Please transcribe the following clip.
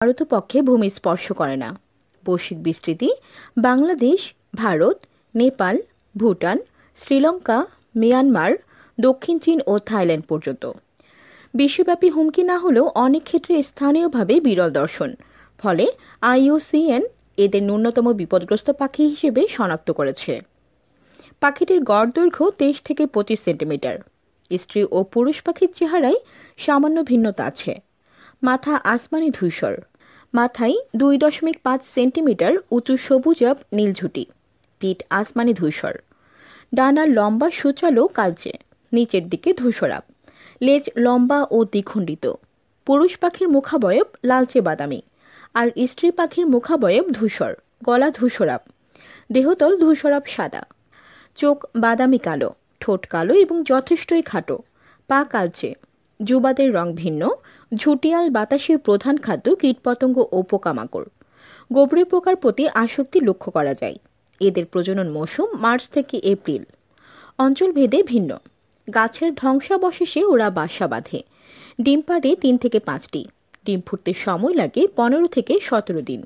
ভারতপক্ষে ভূমি স্পর্শ করে না। বৈশ্বিক বিস্তৃতি বাংলাদেশ, ভারত, নেপাল, ভুটান, শ্রীলঙ্কা, মিয়ানমার, দক্ষিণ চীন ও থাইল্যান্ড পর্যন্ত। বিশ্বব্যাপী হুমকি না হলেও অনেক ক্ষেত্রে স্থানীয়ভাবে বিরল দর্শন, ফলে IUCN এদের ন্যূনতম বিপদগ্রস্ত পাখি হিসেবে শনাক্ত করেছে। পাখিটির গড় দৈর্ঘ্য 23 থেকে 25 সেন্টিমিটার। স্ত্রী ও পুরুষ পাখির চেহারায় সামান্য ভিন্নতা আছে। মাথা আসমানি ধূসর, মাথায় 2.5 সেন্টিমিটার উঁচু সবুজাভ নীলঝুটি, পিঠ আসমানি ধূসর, ডানা লম্বা সূচালো কালচে, নিচের দিকে ধূসরাভ, লেজ লম্বা ও দ্বিখণ্ডিত। পুরুষ পাখির মুখাবয়ব লালচে বাদামি, আর স্ত্রী পাখির মুখাবয়ব ধূসর, গলা ধূসরাভ, দেহতল ধূসরাভ সাদা, চোখ বাদামি কালো, ঠোঁট কালো এবং যথেষ্টই খাটো, পা কালচে। যুবাদের রং ভিন্ন। ঝুটিয়াল বাতাসের প্রধান খাদ্য কীটপতঙ্গ ও পোকামাকড়। গোবরে পোকার প্রতি আসক্তি লক্ষ্য করা যায়। এদের প্রজনন মৌসুম মার্চ থেকে এপ্রিল। অঞ্চল ভেদে ভিন্ন। গাছের ধ্বংসাবশেষে ওরা বাসা বাঁধে। ডিম পাড়ে 3 থেকে 5টি। ডিম ফুটতে সময় লাগে 15 থেকে 17 দিন।